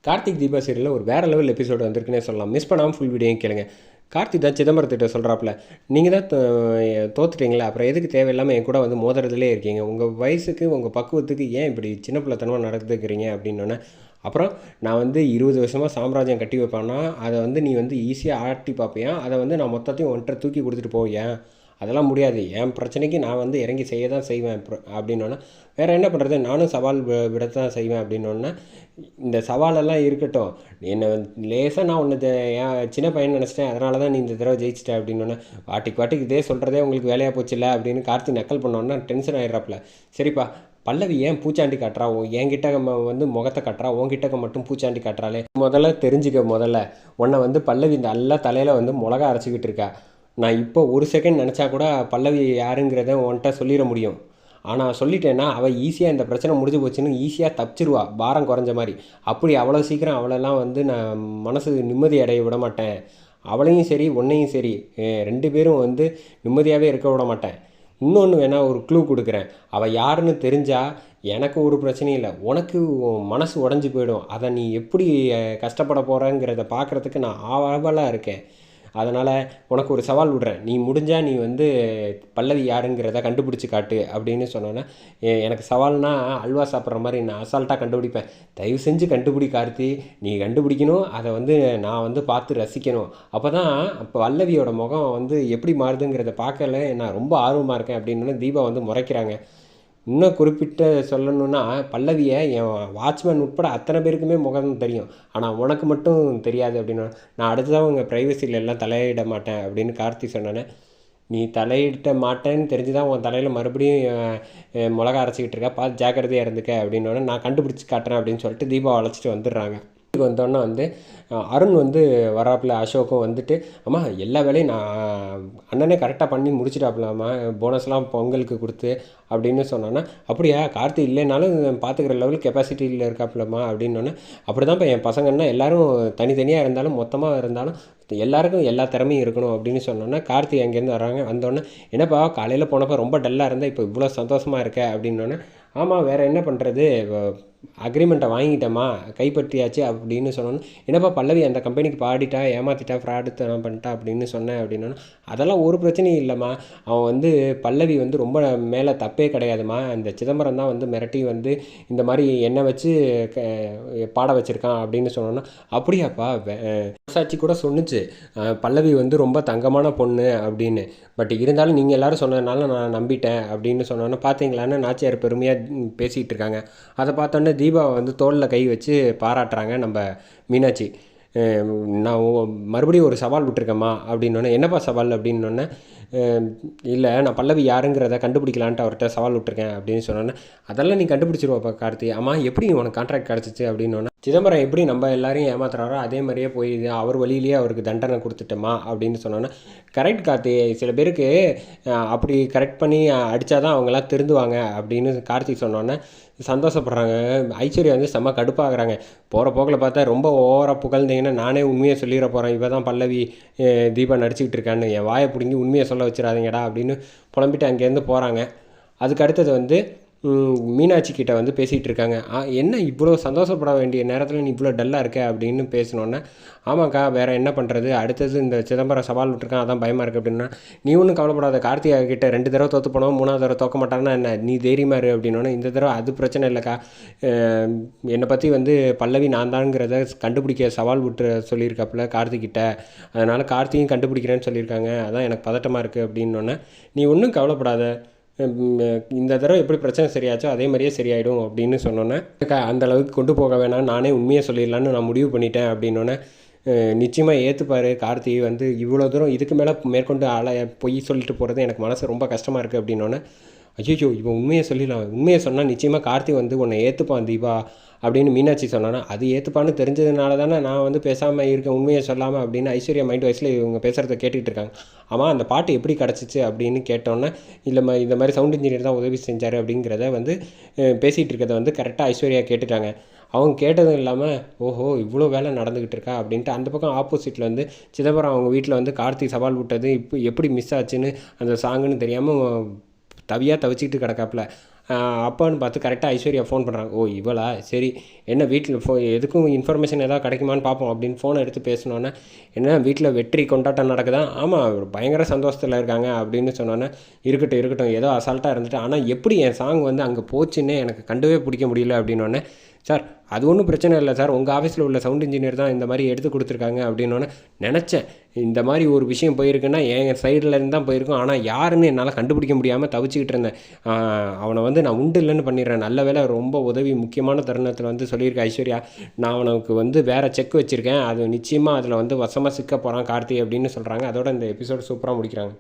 கார்த்திக் தீபா சீரியலில் ஒரு வேறு லெவல் எபிசோடு வந்திருக்குன்னே சொல்லலாம். மிஸ் பண்ணாமல் ஃபுல் வீடியோயும் கேளுங்க. கார்த்திக் தான் சிதம்பரத்திட்ட சொல்கிறாப்புல, நீங்கள் தான் தோத்துட்டீங்களே, அப்புறம் எதுக்கு தேவையில்லாமல் என் கூட வந்து மோதுறதுலே இருக்கீங்க, உங்கள் வயசுக்கு உங்கள் பக்குவத்துக்கு ஏன் இப்படி சின்ன பிள்ளைத்தனமாக நடந்துக்கிறீங்க அப்படின்னோடனே, அப்புறம் நான் வந்து 20 வருஷமாக சாம்ராஜ்யம் கட்டி வைப்பேன்னா அதை வந்து நீ வந்து ஈஸியாக ஆட்டி பார்ப்பியா, அதை வந்து நான் மொத்தத்தையும் ஒன்றை தூக்கி கொடுத்துட்டு போவியா, அதெல்லாம் முடியாது, என் பிரச்சனைக்கு நான் வந்து இறங்கி செய்ய தான் செய்வேன் அப்படின்னோடனே, வேறு என்ன பண்ணுறது, நானும் சவால் விடத்தான் செய்வேன் அப்படின்னோடனே, இந்த சவாலெல்லாம் இருக்கட்டும், என்னை லேசாக நான் ஒன்று என் சின்ன பையன் நினச்சிட்டேன், அதனால தான் நீ இந்த தடவை ஜெயிச்சிட்ட அப்படின்னோடனே, வாட்டிக்கு இதே சொல்கிறதே உங்களுக்கு வேலையாக போச்சுல்ல அப்படின்னு கார்த்தி நக்கல் பண்ணோன்னா டென்ஷன் ஆகிடுறாப்புல. சரிப்பா, பல்லவி ஏன் பூச்சாண்டி காட்டுறா, என்கிட்ட வந்து முகத்தை காட்டுறா, உன்கிட்ட மட்டும் பூச்சாண்டி காட்டுறாளே, முதல்ல தெரிஞ்சுக்க, முதல்ல உன்னை வந்து பல்லவி இந்த எல்லா தலையில் வந்து மிளகா அரைச்சிக்கிட்டு இருக்கா. நான் இப்போ ஒரு செகண்ட் நினச்சா கூட பல்லவி யாருங்கிறத உன்கிட்ட சொல்லிட முடியும். ஆனால் சொல்லிட்டேன்னா அவள் ஈஸியாக இந்த பிரச்சனை முடிஞ்சு போச்சுன்னு ஈஸியாக தப்பிச்சிருவா, பாரம் குறைஞ்ச மாதிரி. அப்படி அவ்வளோ சீக்கிரம் அவளெல்லாம் வந்து நான் மனசு நிம்மதி அடைய விட மாட்டேன். அவளையும் சரி உன்னையும் சரி ரெண்டு பேரும் வந்து நிம்மதியாகவே இருக்க விட மாட்டேன். இன்னொன்று வேணால் ஒரு க்ளூ கொடுக்குறேன், அவள் யாருன்னு தெரிஞ்சால் எனக்கு ஒரு பிரச்சனையும் இல்லை, உனக்கு மனசு உடஞ்சி போயிடும். அதை நீ எப்படி கஷ்டப்பட போகிறங்கிறத பார்க்குறதுக்கு நான் ஆவலாக இருக்கேன். அதனால் உனக்கு ஒரு சவால் விடுறேன், நீ முடிஞ்சால் நீ வந்து பல்லவி யாருங்கிறத கண்டுபிடிச்சி காட்டு அப்படின்னு சொன்னோன்னே, எனக்கு சவால்னா அல்வா சாப்பிட்ற மாதிரி நான் அசால்ட்டாக கண்டுபிடிப்பேன். தயவு செஞ்சு கண்டுபிடி கார்த்தி, நீ கண்டுபிடிக்கணும், அதை வந்து நான் வந்து பார்த்து ரசிக்கணும். அப்போ தான் பல்லவியோட முகம் வந்து எப்படி மாறுதுங்கிறத பார்க்கல நான் ரொம்ப ஆர்வமாக இருக்கேன் அப்படின்னு தீபா வந்து முறைக்கிறாங்க. இன்னும் குறிப்பிட்ட சொல்லணுன்னா, பல்லவியை என் வாட்ச்மேன் உட்பட அத்தனை பேருக்குமே முகம் தெரியும், ஆனால் உனக்கு மட்டும் தெரியாது அப்படின்னா, நான் அடுத்ததாக உங்கள் ப்ரைவசியில் எல்லாம் தலையிட மாட்டேன் அப்படின்னு கார்த்தி சொன்னேன்னே, நீ தலையிட மாட்டேன்னு தெரிஞ்சு தான் உன் தலையில் மறுபடியும் மிளகா அரைச்சிக்கிட்டு இருக்கா, பார்த்து ஜாக்கிரதையாக இருந்துக்க அப்படின்னோடனே, நான் கண்டுபிடிச்சி காட்டுறேன் அப்படின்னு சொல்லிட்டு தீபா அழைச்சிட்டு வந்துடுறாங்க. வந்தோடனே வந்து அருண் வந்து வராப்புல, அசோக்கும் வந்துட்டு, அம்மா எல்லா வேலையும் நான் அண்ணனே கரெக்டாக பண்ணி முடிச்சிட்டாப்புலாமா, போனஸ்லாம் பொங்கலுக்கு கொடுத்து அப்படின்னு சொன்னோன்னா, அப்படியா கார்த்தி இல்லைனாலும் பார்த்துக்கிற லெவல் கெப்பாசிட்டியில் இருக்காப்புலம்மா அப்படின்னோடனே, அப்படி தான்ப்பா என் பசங்கன்னா எல்லோரும் தனித்தனியாக இருந்தாலும் மொத்தமாக இருந்தாலும் எல்லாருக்கும் எல்லா திறமையும் இருக்கணும் அப்படின்னு சொன்னோன்னா, கார்த்தி அங்கேருந்து வராங்க. வந்தோடனே, என்னப்பா காலையில் போனப்போ ரொம்ப டல்லாக இருந்தால் இப்போ இவ்வளோ சந்தோஷமாக இருக்க அப்படின்னோடனே, ஆமாம் வேறு என்ன பண்ணுறது, அக்ரிமெண்ட்டை வாங்கிட்டேம்மா, கைப்பற்றியாச்சு அப்படின்னு சொன்னோன்னு, என்னப்பா பல்லவி அந்த கம்பெனிக்கு பாடிட்டா, ஏமாற்றிட்டா, ஃப்ராடுத்தனம் பண்ணிட்டா அப்படின்னு சொன்னேன் அப்படின்னா, அதெல்லாம் ஒரு பிரச்சனையும் இல்லைம்மா, அவன் வந்து பல்லவி வந்து ரொம்ப மேலே தப்பே கிடையாதுமா, இந்த சிதம்பரம் தான் வந்து மிரட்டி வந்து இந்த மாதிரி என்னை வச்சு பாட வச்சுருக்கான் அப்படின்னு சொன்னோன்னா, அப்படியாப்பா சாட்சி கூட சொன்னிச்சு பல்லவி வந்து ரொம்ப தங்கமான பொண்ணு அப்படின்னு, பட் இருந்தாலும் நீங்கள் எல்லோரும் சொன்னதுனால நான் நம்பிட்டேன் அப்படின்னு சொன்னோன்னே, பார்த்தீங்களான்னு நாச்சியார் பெருமையாக பேசிகிட்டு இருக்காங்க. அதை பார்த்தோன்னே தீபாவை வந்து தோளில் கை வச்சு பாராட்டுறாங்க நம்ம மீனாட்சி. நான் மறுபடியும் ஒரு சவால் விட்டுருக்கேம்மா அப்படின்னோடனே, என்னப்பா சவால் அப்படின்னோடனே, இல்லை நான் பல்லவி யாருங்கிறத கண்டுபிடிக்கலான்ட்டு அவர்கிட்ட சவால் விட்டுருக்கேன் அப்படின்னு சொன்னோன்னே, அதெல்லாம் நீ கண்டுபிடிச்சிருவாப்பா கார்த்தி, ஆமாம் எப்படி உனக்கு கான்ட்ராக்ட் கிடச்சிச்சு அப்படின்னோடனே, சிதம்பரம் எப்படி நம்ம எல்லாரையும் ஏமாத்துறாரோ அதே மாதிரியே போய் அவர் வழியிலேயே அவருக்கு தண்டனை கொடுத்துட்டோமா அப்படின்னு சொன்னோன்னே, கரெக்ட் கார்த்தி, சில பேருக்கு அப்படி கரெக்ட் பண்ணி அடித்தா தான் அவங்களாம் திருந்துவாங்க அப்படின்னு கார்த்திக் சொன்னோன்னே சந்தோஷப்படுறாங்க. ஐஸ்வர்யா வந்து செம்ம கடுப்பாகிறாங்க. போகிற போக்கில் பார்த்தா ரொம்ப ஓவராக புகழ்ந்தீங்கன்னா நானே உண்மையை சொல்லிட போகிறேன், இவ தான் பல்லவி தீபா நடிச்சிக்கிட்டு இருக்கான்னு, என் வாயை பிடுங்கி உண்மையை சொல்ல வச்சிடாதீங்கடா அப்படின்னு புலம்பிட்டு அங்கேருந்து போகிறாங்க. அதுக்கு அடுத்தது வந்து மீனாட்சி கிட்ட வந்து பேசிகிட்டு இருக்காங்க. என்ன இவ்வளோ சந்தோஷப்பட வேண்டிய நேரத்தில் நீ இவ்வளோ டல்லாக இருக்க அப்படின்னு பேசினோன்னே, ஆமாக்கா வேறு என்ன பண்ணுறது, அடுத்தது இந்த சிதம்பரம் சவால் விட்டுருக்கான் அதான் பயமாக இருக்குது அப்படின்னா, நீ ஒன்றும் கவலைப்படாத, கார்த்திகா கிட்ட 2 தடவை தோற்று போனோம், 3வது தடவை தோக்க மாட்டான்னா என்ன, நீ தைரியமாக இரு அப்படின்னோடனே, இந்த தடவை அது பிரச்சனை இல்லைக்கா, என்னை பற்றி வந்து பல்லவி நான் தான்ங்கிறத கண்டுபிடிக்க சவால் விட்டு சொல்லியிருக்காப்புல கார்த்திகிட்ட, அதனால் கார்த்தியும் கண்டுபிடிக்கிறேன்னு சொல்லியிருக்காங்க, அதான் எனக்கு பதட்டமாக இருக்குது அப்படின்னோடனே, நீ ஒன்றும் கவலைப்படாத, இந்த தடவை எப்படி பிரச்சனை சரியாச்சோ அதே மாதிரியே சரியாயிடும் அப்படின்னு சொன்னோன்னே, அந்த அளவுக்கு கொண்டு போக வேணாம், நானே உண்மையை சொல்லிடலான்னு நான் முடிவு பண்ணிட்டேன் அப்படின்னோடனே, நிச்சயமாக ஏற்றுப்பார் கார்த்தி, வந்து இவ்வளோ தூரம் இதுக்கு மேலே மேற்கொண்டு பொய் சொல்லிட்டு போகிறது எனக்கு மனசு ரொம்ப கஷ்டமாக இருக்குது அப்படின்னோடனே, ஐயோ இவன் உண்மையை சொல்லிடலாம், உண்மையை சொன்னால் நிச்சயமாக கார்த்தி வந்து உன்னை ஏற்றுப்பான் தீபா அப்படின்னு மீனாட்சி சொன்னான்னா, அது ஏற்றுப்பான்னு தெரிஞ்சதுனால தானே நான் வந்து பேசாமல் இருக்கேன், உண்மையை சொல்லாமல் அப்படின்னு ஐஸ்வர்யா மைண்ட் வைஸில் இவங்க பேசுகிறத கேட்டுகிட்டு இருக்காங்க. ஆமாம் அந்த பாட்டு எப்படி கிடச்சிச்சு அப்படின்னு கேட்டோன்னே, இல்லை இந்த மாதிரி சவுண்ட் இன்ஜினியர் தான் உதவி செஞ்சார் அப்படிங்கிறத வந்து பேசிகிட்டு இருக்கிறத வந்து கரெக்டாக ஐஸ்வர்யா கேட்டுட்டாங்க. அவங்க கேட்டதும் இல்லாமல், ஓஹோ இவ்வளோ வேலை நடந்துக்கிட்டு இருக்கா அப்படின்ட்டு அந்த பக்கம் ஆப்போசிட்டில் வந்து சிதம்பரம் அவங்க வீட்டில் வந்து கார்த்தி சவால் விட்டது இப்போ எப்படி மிஸ் ஆச்சுன்னு அந்த சாங்குன்னு தெரியாமல் தவிச்சிக்கிட்டு கிடக்காப்புல. அப்பான்னு பார்த்து கரெக்டாக ஐஸ்வர்யா ஃபோன் பண்ணுறாங்க. ஓ இவளா, சரி என்ன வீட்டில் எதுக்கும் இன்ஃபர்மேஷன் எதாவது கிடைக்குமான்னு பார்ப்போம் அப்படின்னு ஃபோனை எடுத்து பேசினோன்னே, என்ன வீட்டில் வெற்றி கொண்டாட்டம் நடக்குதா? ஆமாம் பயங்கர சந்தோஷத்தில் இருக்காங்க அப்படின்னு சொன்னோன்னே, இருக்கட்டும் இருக்கட்டும் ஏதோ அசால்ட்டாக இருந்துட்டு, ஆனால் எப்படி என் சாங் வந்து அங்கே போச்சுன்னே எனக்கு கண்டுவே பிடிக்க முடியல அப்படின்னோடனே, சார் அது ஒன்றும் பிரச்சனை இல்லை சார், உங்கள் ஆஃபீஸில் உள்ள சவுண்ட் இன்ஜினியர் தான் இந்த மாதிரி எடுத்து கொடுத்துருக்காங்க அப்படின்னோடனே நினச்சேன். இந்த மாதிரி ஒரு விஷயம் போயிருக்குன்னா என் சைடில் இருந்து தான் போயிருக்கும், ஆனால் யாருன்னு என்னால் கண்டுபிடிக்க முடியாமல் தவிச்சிக்கிட்டு இருந்தேன். அவனை வந்து நான் உண்டு இல்லைன்னு பண்ணிடுறேன். நல்ல வேளை ரொம்ப உதவி முக்கியமான தருணத்தில் வந்து சொல்லியிருக்கேன் ஐஸ்வர்யா, நான் அவனுக்கு வந்து வேறு செக் வச்சுருக்கேன், அது நிச்சயமாக அதில் வந்து வசமாக சிக்க போகிறான் கார்த்தி அப்படின்னு சொல்கிறாங்க. அதோட இந்த எபிசோடு சூப்பராக முடிக்கிறாங்க.